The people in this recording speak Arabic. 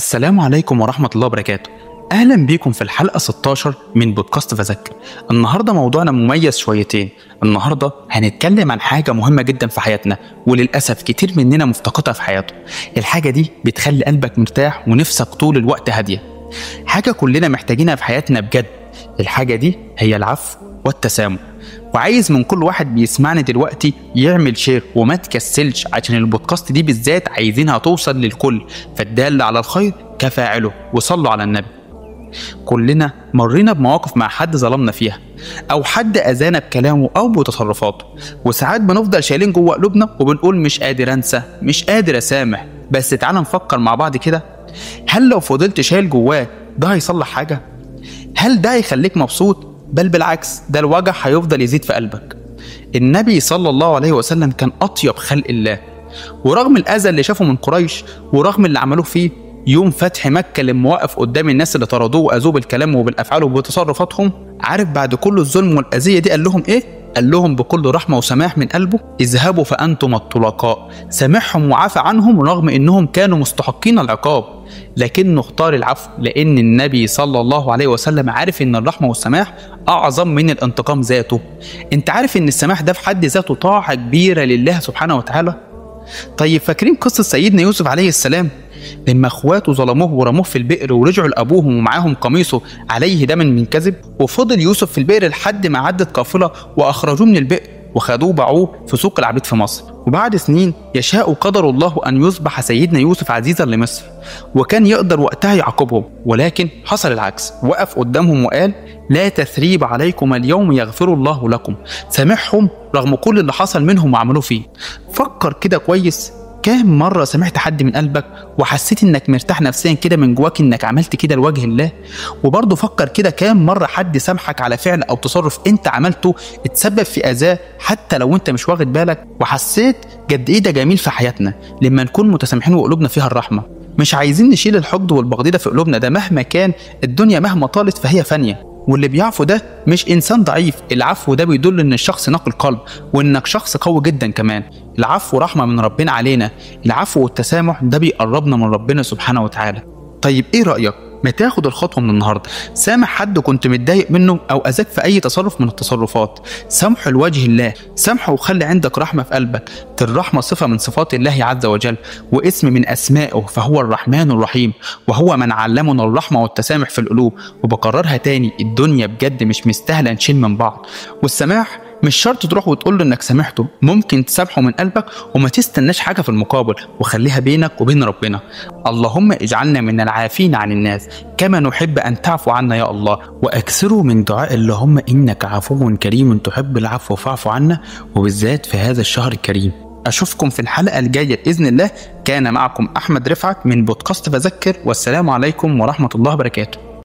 السلام عليكم ورحمة الله وبركاته. أهلا بيكم في الحلقة 16 من بودكاست فذكر. النهاردة موضوعنا مميز شويتين. النهاردة هنتكلم عن حاجة مهمة جدا في حياتنا، وللأسف كتير مننا مفتقدها في حياته. الحاجة دي بتخلي قلبك مرتاح ونفسك طول الوقت هادية، حاجة كلنا محتاجينها في حياتنا بجد. الحاجة دي هي العفو والتسامح. وعايز من كل واحد بيسمعني دلوقتي يعمل شير وما تكسلش، عشان البودكاست دي بالذات عايزينها توصل للكل، فالدال على الخير كفاعله. وصلوا على النبي. كلنا مرينا بمواقف مع حد ظلمنا فيها، او حد اذانا بكلامه او بتصرفاته، وساعات بنفضل شايلين جوه قلوبنا وبنقول مش قادر انسى، مش قادر اسامح. بس تعال نفكر مع بعض كده، هل لو فضلت شايل جواه ده هيصلح حاجة؟ هل ده هيخليك مبسوط؟ بل بالعكس، ده الوجع هيفضل يزيد في قلبك. النبي صلى الله عليه وسلم كان أطيب خلق الله، ورغم الأذى اللي شافه من قريش ورغم اللي عملوه فيه يوم فتح مكة لما وقف قدام الناس اللي طردوه وأذوه بالكلام وبالأفعال وبتصرفاتهم، عارف بعد كل الظلم والأذية دي قال لهم إيه؟ قال لهم بكل رحمة وسماح من قلبه: اذهبوا فأنتم الطلقاء. سامحهم وعفى عنهم رغم إنهم كانوا مستحقين العقاب، لكنه اختار العفو، لأن النبي صلى الله عليه وسلم عارف إن الرحمة والسماح أعظم من الانتقام ذاته. أنت عارف إن السماح ده في حد ذاته طاعة كبيرة لله سبحانه وتعالى؟ طيب فاكرين قصة سيدنا يوسف عليه السلام لما اخواته ظلموه ورموه في البئر ورجعوا لابوهم ومعاهم قميصه عليه دم من كذب، وفضل يوسف في البئر لحد ما عدت قافله واخرجوه من البئر وخدوه باعوه في سوق العبيد في مصر. وبعد سنين يشاء قدر الله ان يصبح سيدنا يوسف عزيزا لمصر، وكان يقدر وقتها يعاقبهم، ولكن حصل العكس. وقف قدامهم وقال: لا تثريب عليكم اليوم يغفر الله لكم. سامحهم رغم كل اللي حصل منهم وعملوه فيه. فكر كده كويس، كام مرة سمعت حد من قلبك وحسيت انك مرتاح نفسيا كده من جواك انك عملت كده لوجه الله؟ وبرضه فكر كده، كام مرة حد سامحك على فعل او تصرف انت عملته اتسبب في اذاه حتى لو انت مش واخد بالك، وحسيت قد ايه ده جميل في حياتنا لما نكون متسامحين وقلوبنا فيها الرحمة. مش عايزين نشيل الحقد والبغض ده في قلوبنا، ده مهما كان الدنيا مهما طالت فهي فانية، واللي بيعفو ده مش انسان ضعيف. العفو ده بيدل ان الشخص نقي القلب وانك شخص قوي جدا كمان. العفو رحمة من ربنا علينا. العفو والتسامح ده بيقربنا من ربنا سبحانه وتعالى. طيب ايه رأيك؟ ما تاخد الخطوة من النهاردة، سامح حد كنت متضايق منه او اذاك في اي تصرف من التصرفات. سامحه لوجه الله، سامحه وخلي عندك رحمة في قلبك. الرحمة صفة من صفات الله عز وجل واسم من اسمائه، فهو الرحمن الرحيم، وهو من علمنا الرحمة والتسامح في القلوب. وبكررها تاني، الدنيا بجد مش مستاهلة نشيل من بعض. والسماح مش شرط تروح وتقول له انك سامحته، ممكن تسامحه من قلبك وما تستناش حاجه في المقابل، وخليها بينك وبين ربنا. اللهم اجعلنا من العافين عن الناس كما نحب ان تعفو عنا يا الله. واكثروا من دعاء اللهم انك عفو كريم تحب العفو فاعف عنا، وبالذات في هذا الشهر الكريم. اشوفكم في الحلقه الجايه باذن الله. كان معكم احمد رفعت من بودكاست فذكر، والسلام عليكم ورحمه الله وبركاته.